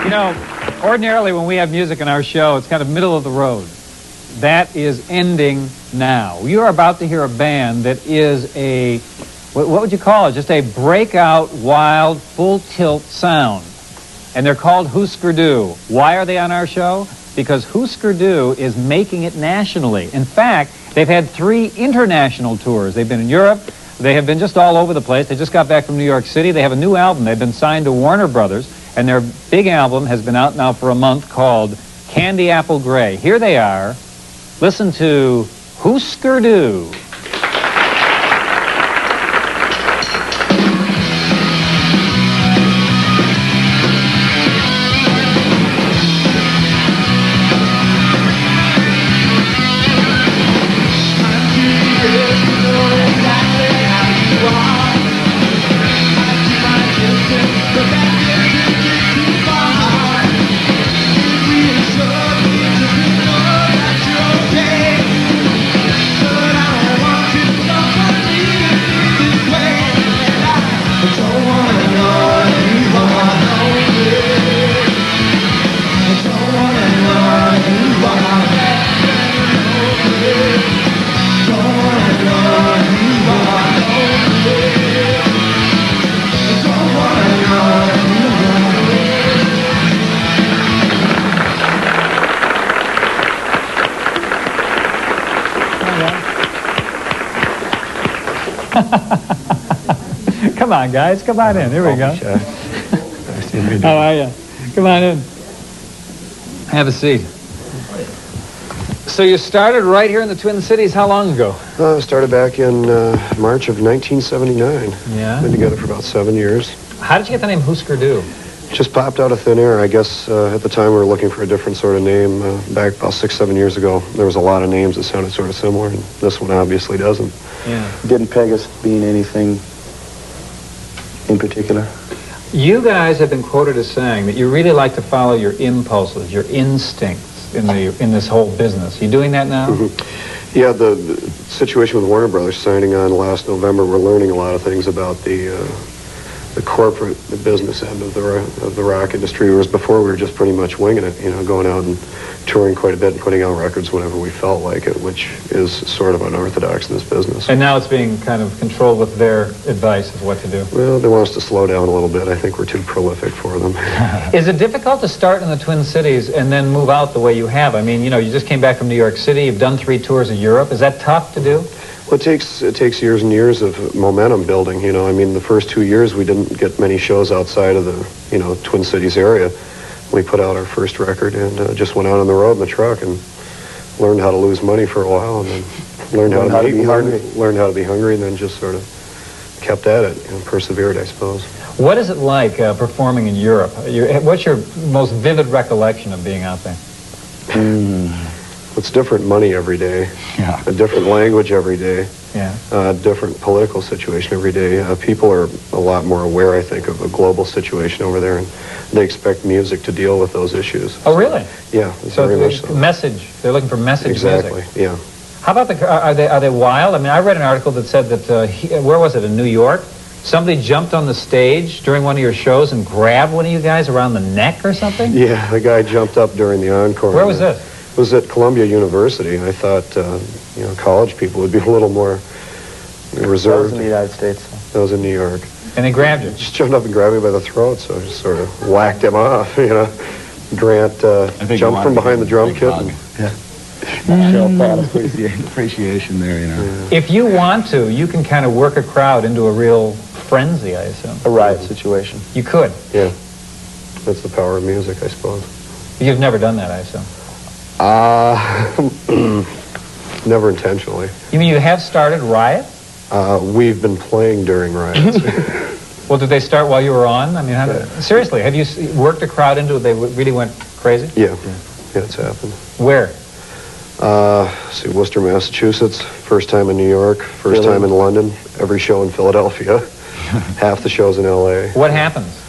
You know, ordinarily when we have music in our show, it's kind of middle of the road. That is ending now. You are about to hear a band that is a, what would you call it? Just a breakout, wild, full-tilt sound. And they're called Hüsker. Why are they on our show? Because Hüsker is making it nationally. In fact, they've had 3 international tours. They've been in Europe. They have been just all over the place. They just got back from New York City. They have a new album. They've been signed to Warner Brothers, and their big album has been out now for a month called Candy Apple Gray. Here they are. Listen to Hüsker. Come on, guys. Come on in. Here we go. How are you? Come on in. Have a seat. So you started right here in the Twin Cities. How long ago? Started back in March of 1979. Yeah. Been together for about 7 years. How did you get the name Hüsker? Just popped out of thin air. I guess at the time we were looking for a different sort of name. Back about 6-7 years ago, there was a lot of names that sounded sort of similar, and this one obviously doesn't. Yeah. Didn't peg us being anything in particular. You guys have been quoted as saying that you really like to follow your impulses, your instincts in this whole business. You doing that now? Mm-hmm. Yeah, the situation with Warner Brothers signing on last November, we're learning a lot of things about the corporate, the business end of the rock industry, whereas before we were just pretty much winging it, you know, going out and touring quite a bit and putting out records whenever we felt like it, which is sort of unorthodox in this business. And now it's being kind of controlled with their advice of what to do. Well, they want us to slow down a little bit. I think we're too prolific for them. Is it difficult to start in the Twin Cities and then move out the way you have? I mean, you know, you just came back from New York City. You've done 3 tours of Europe. Is that tough to do? Well, it takes years and years of momentum building, you know. I mean, the first 2 years we didn't get many shows outside of the, you know, Twin Cities area. We put out our first record and just went out on the road in the truck and learned how to lose money for a while, and then learned how to be hungry, and then just sort of kept at it and persevered, I suppose. What is it like performing in Europe? What's your most vivid recollection of being out there? It's different money every day, Yeah. a different language every day, Yeah. a different political situation every day. People are a lot more aware, I think, of a global situation over there, and they expect music to deal with those issues. Oh, really? Yeah, So very much so. message. They're looking for message Exactly, music. yeah. How about are they wild? I mean, I read an article that said that where was it, in New York? Somebody jumped on the stage during one of your shows and grabbed one of you guys around the neck or something? Yeah, the guy jumped up during the encore. Where was this? It was at Columbia University. I thought, you know, college people would be a little more reserved. That was in the United States. That was in New York. And they grabbed you? Just jumped up and grabbed me by the throat, so I just sort of whacked him off, you know. Grant jumped from behind the drum kit. Yeah. Show proud appreciation there, you know. Yeah. If you want to, you can kind of work a crowd into a real frenzy, I assume. A riot situation. You could. Yeah. That's the power of music, I suppose. You've never done that, I assume. Never intentionally. You mean you have started riots? We've been playing during riots. Well, did they start while you were on? I mean, seriously, have you worked a crowd into it? They really went crazy? Yeah, it's happened. Where? See, Worcester, Massachusetts, first time in New York, first time in London, every show in Philadelphia, half the shows in LA. What happens?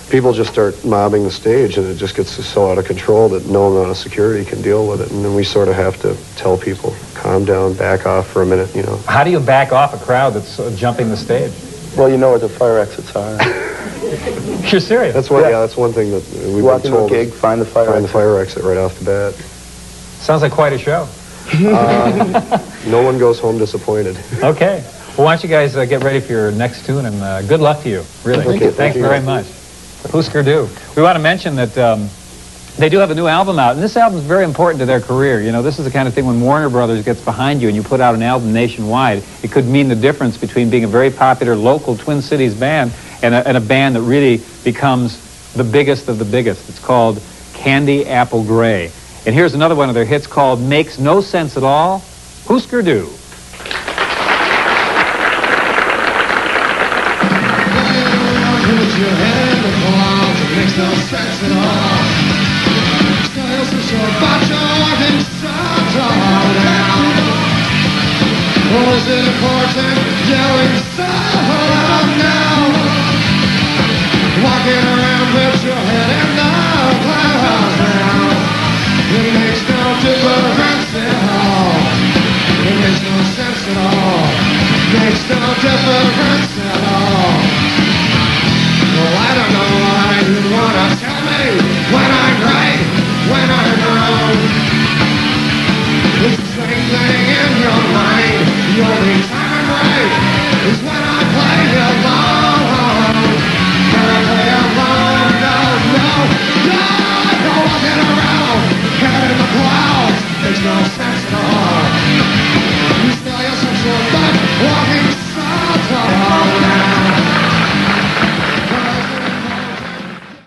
People just start mobbing the stage, and it just gets so out of control that no amount of security can deal with it. And then we sort of have to tell people, calm down, back off for a minute, you know. How do you back off a crowd that's jumping the stage? Well, you know where the fire exits are. You're serious? That's one. Yeah, that's one thing that we've Walk been into a told. gig, find the fire. Find the fire exit right off the bat. Sounds like quite a show. No one goes home disappointed. Okay. Well, why don't you guys get ready for your next tune, and good luck to you, really. Okay, Thanks thank you. very much. Hüsker do. We want to mention that they do have a new album out, and this album is very important to their career. You know, this is the kind of thing when Warner Brothers gets behind you and you put out an album nationwide, it could mean the difference between being a very popular local Twin Cities band and a band that really becomes the biggest of the biggest. It's called Candy Apple Gray. And here's another one of their hits called Makes No Sense at All, Hüsker do. Put your head in the clouds, it makes no sense at all. Styles are so much and such all down. Or is it important yelling so loud now? Walking around with your head in the clouds now. It makes no difference at all. It makes no sense at all. Makes no difference at all.